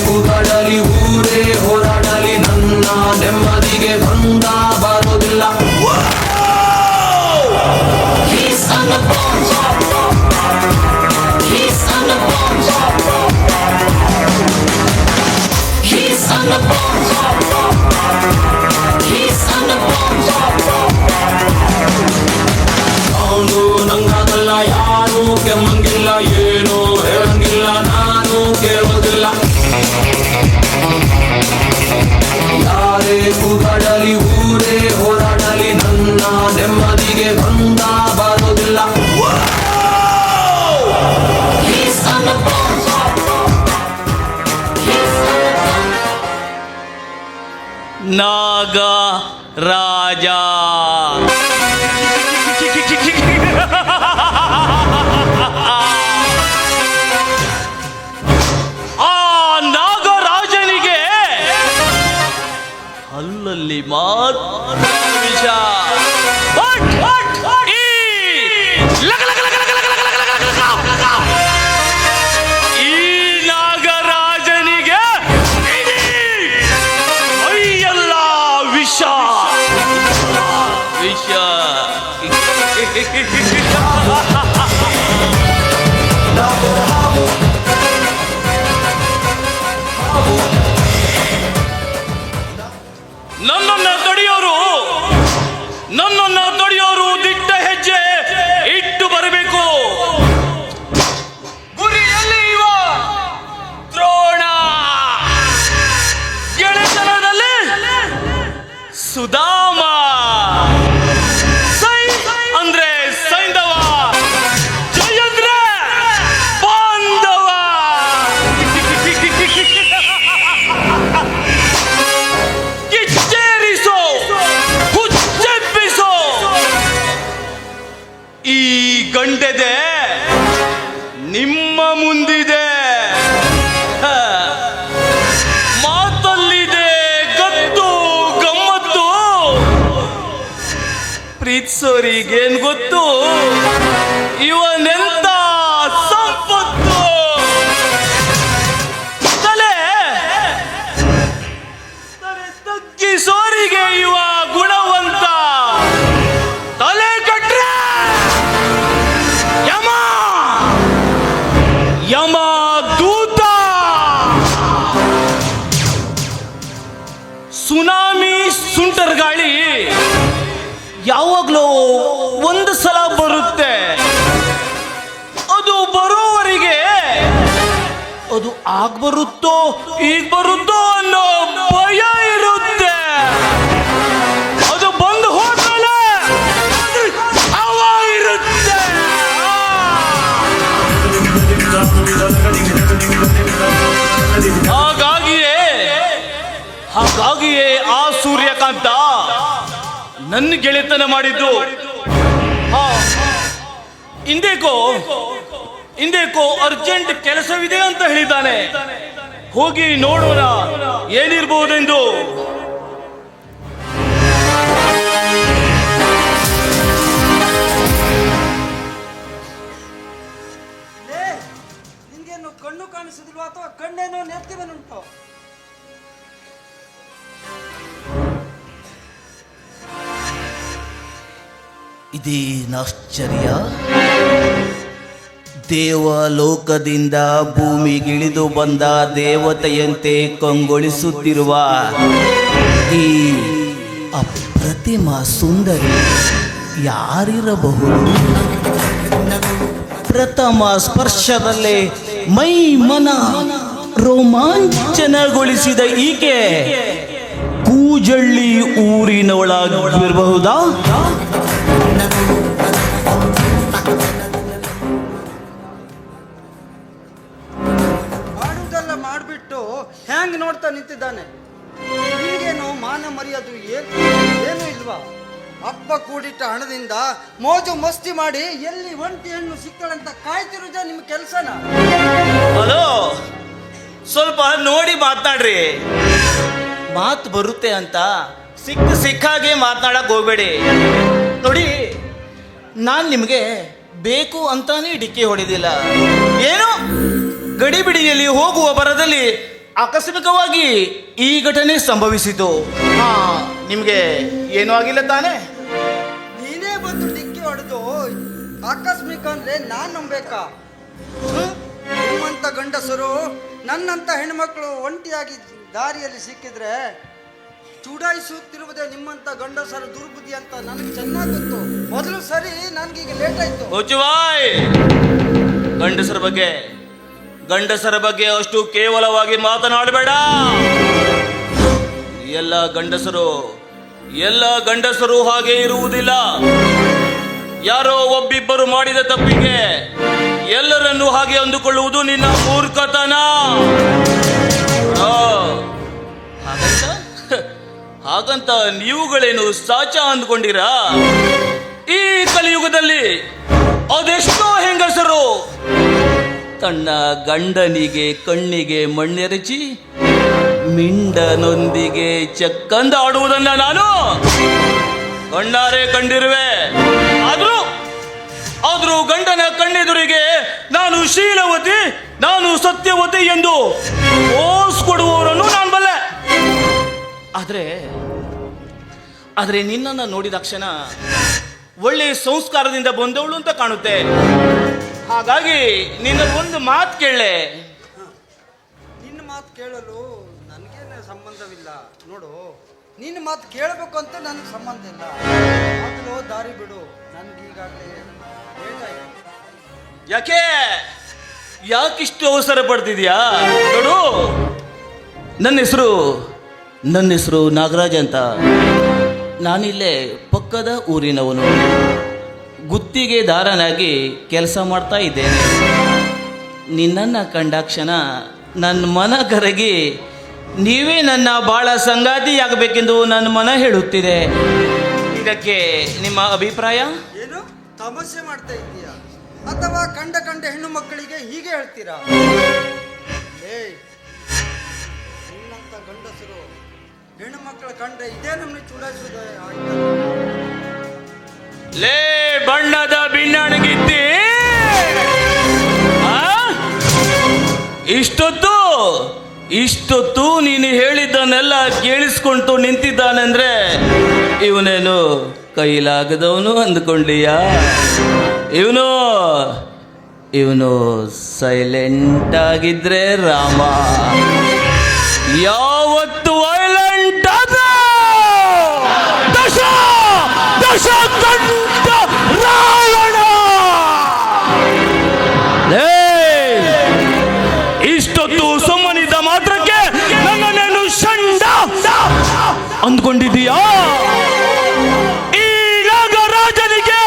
ಕೂಗಾಡಲಿ ಊರೇ ಹೋರಾಡಲಿ ನನ್ನ ನೆಮ್ಮದಿಗೆ ಭಂಗ ಬರೋದಿಲ್ಲ. He's on the bomb. He's on the bomb. He's on the bomb. He's on the bomb. ಅವನು ನಂಗಾಗಲ್ಲ, ಯಾರು ಕೆಮ್ಮಂಗಿಲ್ಲ, ಏನು ಹೇಳಂಗಿಲ್ಲ, ನಾನು ಕೇಳೋದಿಲ್ಲ. ಯಾರೇ ಕೂಗಾಡಲಿ ಊರೇ ಹೋರಾಡಲಿ ನನ್ನ ನೆಮ್ಮದಿಗೆ ಭಂಗ ಬರೋದಿಲ್ಲ. ನಾಗ ರಾಜ ಆ ನಾಗರಾಜನಿಗೆ ಅಲ್ಲಲ್ಲಿ ಮಾತ್ರ ವಿಷ. ಈ ನಾಗರಾಜನಿಗೆ ಮೈಯೆಲ್ಲ ವಿಷ ವಿಷ. ನನ್ನನ್ನು ತಡೆಯೋರು ದಿಟ್ಟ ಹೆಜ್ಜೆ ಇಟ್ಟು ಬರಬೇಕು. ಗುರಿಯಲ್ಲಿ ಇವ ದ್ರೋಣ, ಗೆಳೆತನದಲ್ಲಿ ಸುಧಾಮ, ಸೈ ಅಂದ್ರೆ ಸೈಂಧವ, ಜಯ ಅಂದ್ರೆ ಬಾಂಧವ. ಕಿಚ್ಚೇರಿಸೋ, ಹುಚ್ಚೆಬ್ಬಿಸೋ ಈ ಗಂಡೆದೆ ನಿಮ್ಮ ಮುಂದಿದೆ. ಮಾತಲ್ಲಿದೆ ಗತ್ತು ಗಮ್ಮತ್ತು, ಪ್ರೀತಿಸೋರಿಗೇನ್ ಗೊತ್ತು ಇವನೆಂತ ಸಂಪತ್ತು. ತಲೆ ತಗ್ಗಿಸೋರಿಗೆ ಇವ ಗುಣವಂತ, ತಲೆ ಕಟ್ರೆ ಯಮ ಯಮ ದೂತ. ಸುನಾಮಿ ಸುಂಟರ್ ಗಾಳಿ ಯಾವಾಗ್ಲೂ ಒಂದು ಸಲ ಬರುತ್ತೆ. ಅದು ಬರೋವರೆಗೆ ಅದು ಆಗ ಬರುತ್ತೋ ಈಗ ಬರುತ್ತೋ ಅನ್ನೋ ಭಯ ಇರುತ್ತೆ. ಅದು ಬಂದು ಹೋದ್ಮೇಲೆ ಹವ ಇರುತ್ತೆ. ಹಾಗಾಗಿಯೇ ಆ ಸೂರ್ಯಕಾಂತ ನನ್ನ ಗೆಳೆತನ ಮಾಡಿದ್ದು. ಇಂದೇಕೋ ಅರ್ಜೆಂಟ್ ಕೆಲಸವಿದೆ ಅಂತ ಹೇಳಿದ್ದಾನೆ. ಹೋಗಿ ನೋಡೋಣ ಏನಿರ್ಬಹುದೆಂದು. ನಿನ್ಗೇನು ಕಣ್ಣು ಕಾಣಿಸುದಿಲ್ವಾ ಅಥವಾ ಕಣ್ಣೇನೋ ನೆತ್ತಿವನುಂಟು? ಇದೇನಾಶ್ಚರ್ಯ! ದೇವಲೋಕದಿಂದ ಭೂಮಿಗಿಳಿದು ಬಂದ ದೇವತೆಯಂತೆ ಕಂಗೊಳಿಸುತ್ತಿರುವ ಈ ಅಪ್ರತಿಮ ಸುಂದರಿ ಯಾರಿರಬಹುದು? ಪ್ರಥಮ ಸ್ಪರ್ಶದಲ್ಲೇ ಮೈ ಮನ ರೋಮಾಂಚನಗೊಳಿಸಿದ ಈಕೆ ಕೂಜಳ್ಳಿ ಊರಿನವಳಾಗಿರಬಹುದಾ? ಮಾಡುವುದೆಲ್ಲ ಮಾಡಿಬಿಟ್ಟು ಹ್ಯಾಂಗ್ ನೋಡ್ತಾ ನಿಂತಿದ್ದಾನೆ. ನಿನಗೇನು ಮಾನ ಮರ್ಯಾದೆ ಏನು ಇಲ್ವಾ? ಹಬ್ಬ ಕೂಡಿಟ್ಟ ಹಣದಿಂದ ಮೋಜು ಮಸ್ತಿ ಮಾಡಿ ಎಲ್ಲಿ ಒಂಟಿ ಹೆಣ್ಣು ಸಿಕ್ಕಳಂತ ಕಾಯ್ತಿರುವುದ ನಿಮ್ಮ ಕೆಲಸನ? ಹಲೋ, ಸ್ವಲ್ಪ ನೋಡಿ ಮಾತನಾಡ್ರಿ. ಮಾತು ಬರುತ್ತೆ ಅಂತ ಸಿಕ್ಕಾಗೆ ಮಾತನಾಡಕ್ ಹೋಗ್ಬೇಡಿ. ನೋಡಿ, ನಾನು ನಿಮಗೆ ಬೇಕು ಅಂತಾನೆ ಡಿಕ್ಕಿ ಹೊಡೆದಿಲ್ಲ. ಏನೋ ಗಡಿಬಿಡಿಯಲ್ಲಿ ಹೋಗುವ ಬರದಲ್ಲಿ ಆಕಸ್ಮಿಕವಾಗಿ ಈ ಘಟನೆ ಸಂಭವಿಸಿತು. ನಿಮಗೆ ಏನೂ ಆಗಿಲ್ಲ ತಾನೇ? ನೀನೇ ಬಂದು ಡಿಕ್ಕಿ ಹೊಡೆದು ಆಕಸ್ಮಿಕ ಅಂದ್ರೆ ನಾನ್ ನಂಬೇಕಾ? ನಿಮ್ಮಂತ ಗಂಡಸರು ನನ್ನಂತ ಹೆಣ್ಮಕ್ಳು ಒಂಟಿಯಾಗಿ ದಾರಿಯಲ್ಲಿ ಸಿಕ್ಕಿದ್ರೆ ಚುಡಾಯಿಸುತ್ತಿರುವುದೇ ನಿಮ್ಮಂತ ಗಂಡಸರ ದುರ್ಬುದ್ಧಿ ಅಂತ ನನಗೆ ಚೆನ್ನಾಗಿ ಗೊತ್ತು. ಮೊದಲು ಸರಿ, ನನ್ಗೀಗ ಲೇಟ್ ಆಯ್ತು. ಗಂಡಸರ ಬಗ್ಗೆ ಅಷ್ಟು ಕೇವಲವಾಗಿ ಮಾತನಾಡಬೇಡ. ಎಲ್ಲ ಗಂಡಸರು ಹಾಗೆ ಇರುವುದಿಲ್ಲ. ಯಾರೋ ಒಬ್ಬಿಬ್ಬರು ಮಾಡಿದ ತಪ್ಪಿಗೆ ಎಲ್ಲರನ್ನೂ ಹಾಗೆ ಅಂದುಕೊಳ್ಳುವುದು ನಿನ್ನ ಮೂರ್ಖತನ. ಹಾಗಂತ ನೀವುಗಳೇನು ಸಾಚ ಅಂದ್ಕೊಂಡಿರಾ? ಈ ಕಲಿಯುಗದಲ್ಲಿ ಅದೆಷ್ಟೋ ಹೆಂಗಸರು ತನ್ನ ಗಂಡನಿಗೆ ಕಣ್ಣಿಗೆ ಮಣ್ಣೆರಚಿ ಮಿಂಡನೊಂದಿಗೆ ಚಕ್ಕಂದಾಡುವುದನ್ನ ನಾನು ಕಣ್ಣಾರೆ ಕಂಡಿರುವೆ. ಆದ್ರೂ ಗಂಡನ ಕಣ್ಣೆದುರಿಗೆ ನಾನು ಶೀಲವತಿ, ನಾನು ಸತ್ಯವತಿ ಎಂದು ಓಸ್ ಕೊಡುವವರನ್ನು ನಾನು ಬಲ್ಲೆ. ಆದ್ರೆ ನಿನ್ನನ್ನು ನೋಡಿದ ಕ್ಷಣ ಒಳ್ಳೆಯ ಸಂಸ್ಕಾರದಿಂದ ಬಂದವಳು ಅಂತ ಕಾಣುತ್ತೆ. ಹಾಗಾಗಿ ನಿನ್ನ ಒಂದು ಮಾತು ಕೇಳೆ. ನಿನ್ನ ಮಾತು ಕೇಳಲು ನನಗೇನು ಸಂಬಂಧವಿಲ್ಲ. ನೋಡು, ನಿನ್ನ ಮಾತು ಕೇಳಬೇಕು ಅಂತ ನನಗೆ ಸಂಬಂಧ ಇಲ್ಲ. ಮೊದಲು ದಾರಿ ಬಿಡು, ನನಗೀಗಾಗಲೇ ಲೇಟ್ ಆಯ್ತು. ಯಾಕಿಷ್ಟು ಅವಸರ ಪಡ್ತಿದ್ಯಾ? ನೋಡು, ನನ್ನ ಹೆಸರು ನಾಗರಾಜ್ ಅಂತ. ನಾನಿಲ್ಲೇ ಪಕ್ಕದ ಊರಿನವನು. ಗುತ್ತಿಗೆ ದಾರನಾಗಿ ಕೆಲಸ ಮಾಡ್ತಾ ಇದ್ದೇನೆ. ನಿನ್ನನ್ನು ಕಂಡಾಕ್ಷಣ ನನ್ನ ಮನ ಕರಗಿ ನೀವೇ ನನ್ನ ಬಾಳ ಸಂಗಾತಿಯಾಗಬೇಕೆಂದು ನನ್ನ ಮನ ಹೇಳುತ್ತಿದೆ. ಇದಕ್ಕೆ ನಿಮ್ಮ ಅಭಿಪ್ರಾಯ ಏನು? ತಮಾಷೆ ಮಾಡ್ತಾ ಇದ್ದೀಯಾ ಅಥವಾ ಕಂಡ ಹೆಣ್ಣು ಮಕ್ಕಳಿಗೆ ಹೀಗೆ ಹೇಳ್ತೀರಾ? ನಿನ್ನಂತ ಗಂಡಸರು ಹೆಣ್ಣು ಮಕ್ಕಳ ಕಂಡ್ರೆ ಇದೇ ನಮ್ಮನ್ನು ಚುಡಾಯಿಸುವುದ? ಲೇ ಬಣ್ಣದ ಬಿನ್ನಣಗಿದ್ದಿ, ಇಷ್ಟೊತ್ತು ನೀನು ಹೇಳಿದ್ದನ್ನೆಲ್ಲ ಕೇಳಿಸ್ಕೊಂಡು ನಿಂತಿದ್ದಾನೆಂದ್ರೆ ಇವನೇನು ಕೈಲಾಗದವನು ಅಂದ್ಕೊಂಡೀಯಾ? ಇವನು ಸೈಲೆಂಟ್ ಆಗಿದ್ರೆ ರಾಮ, ಯಾವತ್ತು ವೈಲೆಂಟ್ ಆದ ದಶಕಂಠ ರಾವಣ. ಇಷ್ಟೊತ್ತು ಸುಮ್ಮನಿದ್ದ ಮಾತ್ರಕ್ಕೆ ನನ್ನನ್ನೇನು ಷಂಡ ಅಂದ್ಕೊಂಡಿದೀಯಾ? ಈ ನಾಗರಾಜನಿಗೆ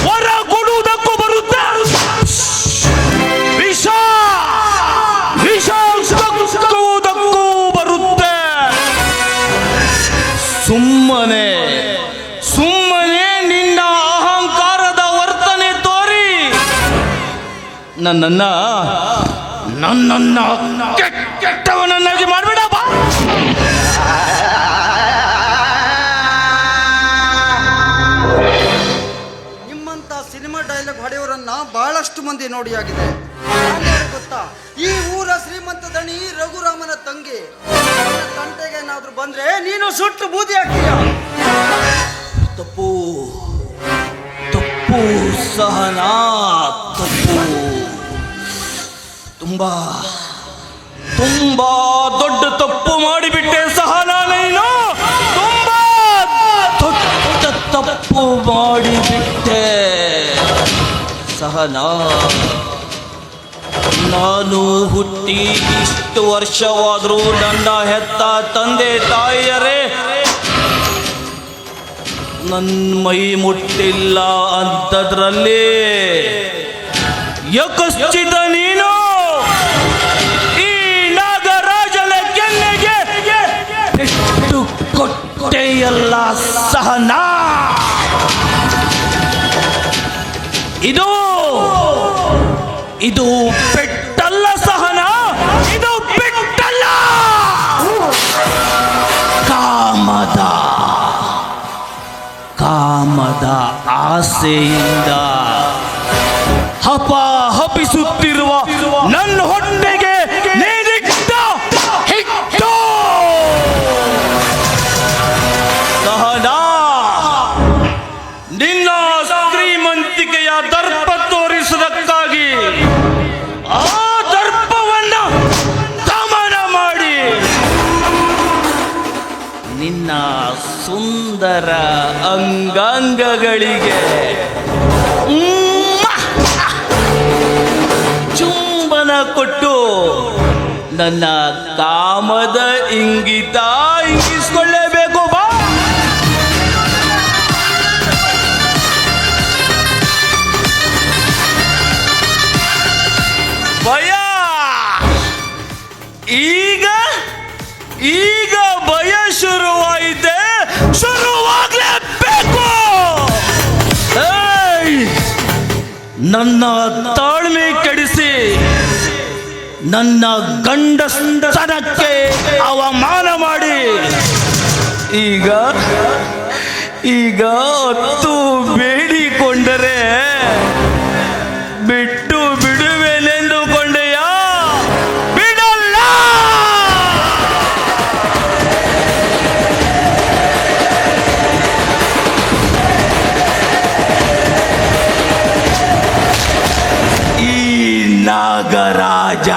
ವರ ಕೊಡುವುದಕ್ಕೂ ಬರುತ್ತೆ, ವಿಷ ಕಕ್ಕುವುದಕ್ಕೂ ಬರುತ್ತೆ. ಸುಮ್ಮನೆ ನಿನ್ನ ಅಹಂಕಾರದ ವರ್ತನೆ ತೋರಿ ನನ್ನನ್ನ ಕೆಟ್ಟವನನ್ನಾಗಿ ಮಾಡಬೇಡ. ನಿಮ್ಮಂತ ಸಿನಿಮಾ ಡೈಲಾಗ್ ಹೊಡೆಯವರನ್ನ ಬಹಳಷ್ಟು ಮಂದಿ ನೋಡಿಯಾಗಿದೆ. ಗೊತ್ತಾ, ಈ ಊರ ಶ್ರೀಮಂತ ದಣಿ ರಘುರಾಮನ ತಂಗಿ ತಂಟೆಗೆ ಏನಾದ್ರೂ ಬಂದ್ರೆ ನೀನು ಸುಟ್ಟು ಬೂದಿ ಹಾಕ್ತೀಯ. ತಪ್ಪು ಸಹನಾ, ತಪ್ಪು. ತುಂಬಾ ದೊಡ್ಡ ತಪ್ಪು ಮಾಡಿಬಿಟ್ಟೆ ಸಹನಾ. ನೀನು ತುಂಬಾ ದೊಡ್ಡ ತಪ್ಪು ಮಾಡಿಬಿಟ್ಟೆ ಸಹನಾ. ನಾನು ಹುಟ್ಟಿ ಇಷ್ಟು ವರ್ಷವಾದರೂ ನನ್ನ ಹೆತ್ತ ತಂದೆ ತಾಯಿಯರೇ ನನ್ನ ಮೈ ಮುಟ್ಟಿಲ್ಲ ಅಂತದ್ರಲ್ಲಿ ಯಕಶ್ಚಿತ ನೀನು ಈ ನಾಗರಾಜನ ಕೆನ್ನೆಗೆ ಪೆಟ್ಟು ಕೊಟ್ಟೆಯಲ್ಲ ಸಹನಾ. ಇದು ಪೆಟ್ಟಲ್ಲ ಸಹನಾ, ಇದು ಪೆಟ್ಟಲ್ಲ, ಕಾಮದ ಆಸೆಯಿಂದ ಹಪಿಸುತ್ತಿರುವ ನನ್ನ ಹೊಟ್ಟೆಗೆ ನೀಡಿದ್ದ ಸುಂದರ ಅಂಗಾಂಗಗಳಿಗೆ ಚುಂಬನ ಕೊಟ್ಟು ನನ್ನ ಕಾಮದ ಇಂಗಿತ ಇಂಗಿಸ್ಕೊಳ್ಳೇಬೇಕು ಬಾ. ಭಯ ಈಗ ಈಗ ಭಯ ಶುರುವಾಯಿತೆ, ಶುರುವಾಗಲೇಬೇಕು. ನನ್ನ ತಾಳ್ಮೆ ಕೆಡಿಸಿ ನನ್ನ ಗಂಡಸ್ತನಕ್ಕೆ ಅವಮಾನ ಮಾಡಿ ಈಗ ಈಗ ಹೊತ್ತು ಬೇಡಿಕೊಂಡರೆ ಬಿಟ್ಟು ಬಿಡುವೆನೆಂದುಕೊಂಡೆಯಾ? ಬಿಡಲ್ಲ. ಈ ನಾಗರಾಜ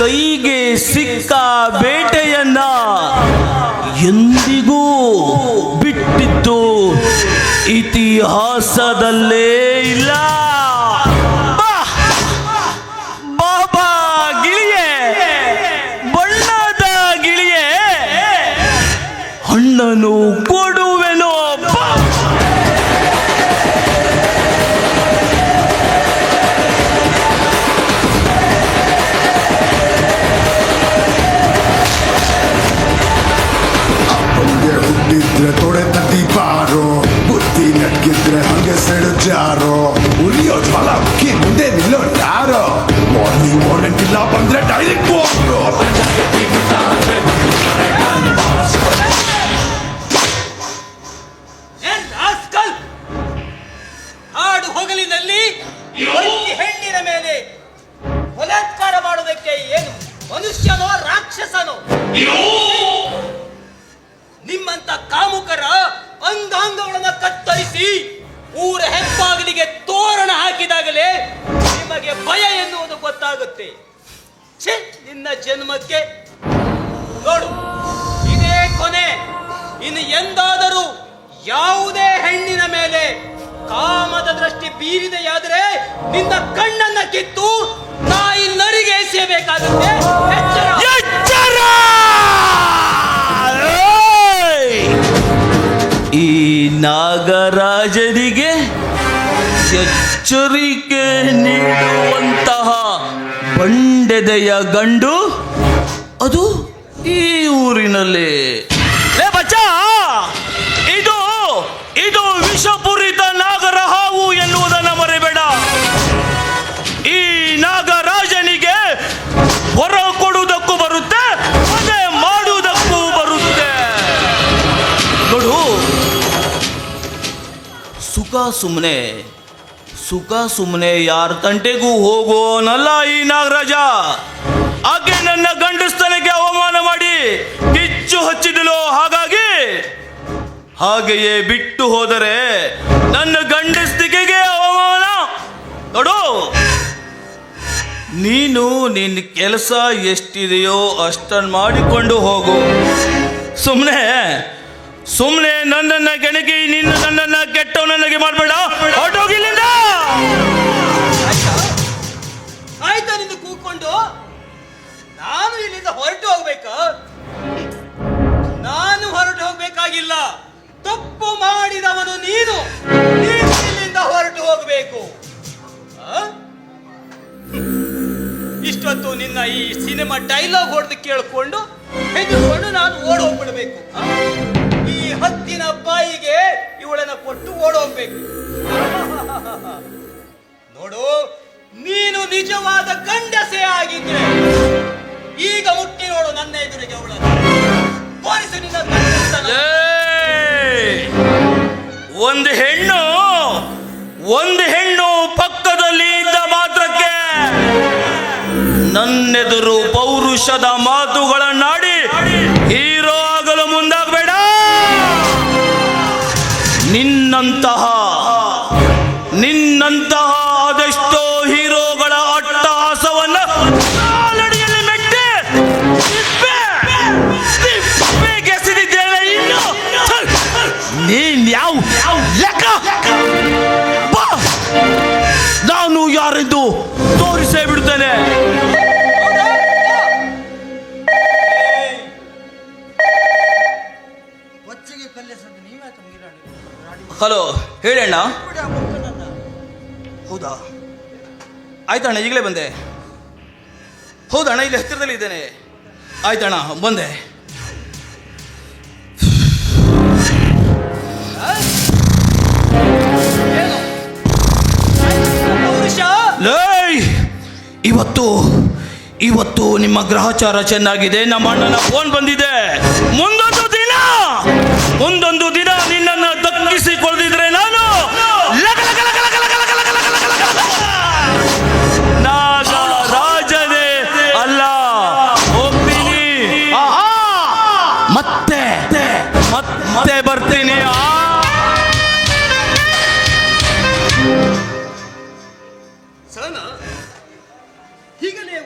ಕೈಗೆ ಸಿಕ್ಕ ಬೇಟೆಯನ್ನ ಎಂದಿಗೂ ಬಿಟ್ಟಿದ್ದು ಇತಿಹಾಸದಲ್ಲೇ ಇಲ್ಲ. ಬಾಬಾ ಗಿಳಿಯೇ, ಬಣ್ಣದ ಗಿಳಿಯೇ, ಹಣ್ಣನ್ನು ಕೊಡುವೆನೋ ಬಾ. ಹುಟ್ಟಿದ್ರೆ ತೊಡೆ ತಟ್ಟಿ ಬಾರೋ, ಬುದ್ಧಿ ನಕ್ಕಿದ್ರೆ ಹಂಗೆ ಸೆಡು ಜಾರೋ, ಉರಿಯೋ ಜ್ವಾಲ ಉಕ್ಕಿ ಮುಂದೆ ನಿಲ್ಲೋ ಯಾರೋ, ಮಾರ್ನಿಂಗ್ ಇಲ್ಲ ಬಂದ್ರೆ ಡೈರೆಕ್ಟ್ ಹೋಗ್ರು. ಹಾಡು ಹೊಗಲಿನಲ್ಲಿ ಒಂದು ಹೆಣ್ಣಿನ ಮೇಲೆ ಬಲಾತ್ಕಾರ ಮಾಡೋದಕ್ಕೆ ಏನು ಮನುಷ್ಯನೋ ರಾಕ್ಷಸನೋ? ನಿಮ್ಮಂತ ಕಾಮುಕರ ಅಂಗಾಂಗಗಳನ್ನ ಕತ್ತರಿಸಿ ಊರ ಹೆಬ್ಬಾಗಿಲಿಗೆ ತೋರಣ ಹಾಕಿದಾಗಲೇ ನಿಮಗೆ ಭಯ ಎನ್ನುವುದು ಗೊತ್ತಾಗುತ್ತೆ. ಛೇ, ನಿನ್ನ ಜನ್ಮಕ್ಕೆ ನೋಡು, ಇದೇ ಕೊನೆ. ಇನ್ನು ಎಂದಾದರೂ ಯಾವುದೇ ಹೆಣ್ಣಿನ ಮೇಲೆ ಕಾಮದ ದೃಷ್ಟಿ ಬೀರಿದೆಯಾದರೆ ನಿನ್ನ ಕಣ್ಣನ್ನ ಕಿತ್ತು ನಾಯಿ ನರಿಗೆ ಎಸೆಯಬೇಕಾಗುತ್ತೆ. ಎಚ್ಚರ! ಎಚ್ಚರ! ಈ ನಾಗರಾಜನಿಗೆ ಎಚ್ಚರಿಕೆ ನೀಡುವಂತಹ ಬಂಡೆದೆಯ ಗಂಡು ಅದು ಈ ಊರಿನಲ್ಲಿ. ಲೇ ಬಚ್ಚ, ಇದು ಇದು ವಿಷಪೂರಿತ ನಾಗರ ಹಾವು ಎನ್ನುವುದನ್ನು ಮರೆಬೇಡ. ಈ ನಾಗರಾಜನಿಗೆ ಹೊರ ಕೊಡುವುದಕ್ಕೂ ಬರುತ್ತೆ, ಅದೇ ಮಾಡುವುದಕ್ಕೂ ಬರುತ್ತೆ. ನೋಡು, ಸುಖ ಸುಮ್ಮನೆ ಯಾರ ತಂಟೆಗೂ ಹೋಗೋನಲ್ಲ ಈ ನಾಗರಾಜ. ಆಕೆ ನನ್ನ ಗಂಡಸ್ತನಕ್ಕೆ ಅವಮಾನ ಮಾಡಿ ಕಿಚ್ಚು ಹಚ್ಚಿದಳು. ಹಾಗೆಯೇ ಬಿಟ್ಟು ಹೋದರೆ ನನ್ನ ಗಂಡಸ್ತಿಕೆಗೆ ಅವಮಾನ. ನೋಡು, ನೀನು ನಿನ್ನ ಕೆಲಸ ಎಷ್ಟಿದೆಯೋ ಅಷ್ಟನ್ನು ಮಾಡಿಕೊಂಡು ಹೋಗು. ಸುಮ್ಮನೆ ನನ್ನನ್ನ ಕೆಣಕಿ ನನ್ನನ್ನ ಕೆಟ್ಟವನನ್ನಾಗಿ ಮಾಡಬೇಡ. ಹೊರಟೋಗಿಲ್ಲಿಂದ. ಆಯ್ತಾ ನಿಂದು ಕೂತ್ಕೊಂಡು? ನಾನು ಇಲ್ಲಿಂದ ಹೊರಟು ಹೋಗ್ಬೇಕಾ? ನಾನು ಹೊರಟು ಹೋಗ್ಬೇಕಾಗಿಲ್ಲ. ತಪ್ಪು ಮಾಡಿದವನು ನೀನು ಇಲ್ಲಿಂದ ಹೊರಟು ಹೋಗಬೇಕು. ಇಷ್ಟೊತ್ತು ನಿನ್ನ ಈ ಸಿನಿಮಾ ಡೈಲಾಗ್ ಹೊಡೆದು ಕೇಳಿಕೊಂಡು ಹೆದರ್ಕೊಂಡು ನಾನು ಓಡ್ ಹೋಗ್ಬಿಡ್ಬೇಕು. ಈ ಹತ್ತಿನ ಬಾಯಿಗೆ ಇವಳನ್ನ ಕೊಟ್ಟು ಓಡೋಗ್ಬೇಕು. ನೋಡು, ನೀನು ನಿಜವಾದ ಗಂಡಸೇ ಆಗಿದ್ರೆ ಈಗ ಮುಟ್ಟಿ ನೋಡು ನನ್ನ ಎದುರಿಗೆ ಅವಳನ್ನು. ತೋರಿಸು ನಿನ್ನ ಗಂಡಸನ. ಒಂದು ಹೆಣ್ಣು ಪಕ್ಕದಲ್ಲಿ ಇದ್ದ ಮಾತ್ರಕ್ಕೆ ನನ್ನೆದುರು ಪೌರುಷದ ಮಾತುಗಳನ್ನಾಡಿ ಹೀರೋ ಆಗಲು ಮುಂದಾಗಬೇಡ. ನಿನ್ನಂತಹ ಅದೆಷ್ಟೋ ಹೀರೋಗಳ ಅಟ್ಟಹಾಸವನ್ನ ಕಾಲಡಿಯಲ್ಲಿ ಮೆಟ್ಟಿ ಹಲೋ ಹೇಳಣ್ಣ. ಬಿಡಿ ಆ ಮುಖಂಡನ್ನ. ಹೌದಾ, ಆಯ್ತಣ್ಣ, ಈಗಲೇ ಬಂದೆ. ಹೌದಣ್ಣ, ಇಲ್ಲಿ ಹತ್ತಿರದಲ್ಲಿ ಇದ್ದೇನೆ. ಆಯ್ತಣ್ಣ, ಬಂದೆ. ಪೌರುಷ ಲೈ, ಇವತ್ತು ನಿಮ್ಮ ಗ್ರಹಚಾರ ಚೆನ್ನಾಗಿದೆ. ನಮ್ಮ ಅಣ್ಣನ ಫೋನ್ ಬಂದಿದೆ. ಮುಂದೊಂದು ದಿನ ನಿನ್ನನ್ನು ದಕ್ಕಿಸಿಕೊಳ್ಳದಿದ್ರೆ ನಾನು ನಾಗ ರಾಜನೇ ಅಲ್ಲ, ಹೋಗ್ತೀನಿ. ಮತ್ತೆ ಬರ್ತೀನಿ. ಸಹನ, ಹೀಗಲೇ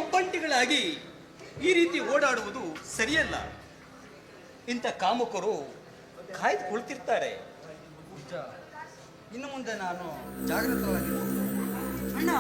ಒಬ್ಬಂಟಿಗಳಾಗಿ ಈ ರೀತಿ ಓಡಾಡುವುದು ಸರಿಯಲ್ಲ. ಇಂಥ ಕಾಮುಕರು ಕಾಯ್ದು ಕುಳಿತಿರ್ತಾರೆ. ಇನ್ನು ಮುಂದೆ ನಾನು ಜಾಗೃತವಾಗಿರ್ತೀನಿ. ಅಣ್ಣ,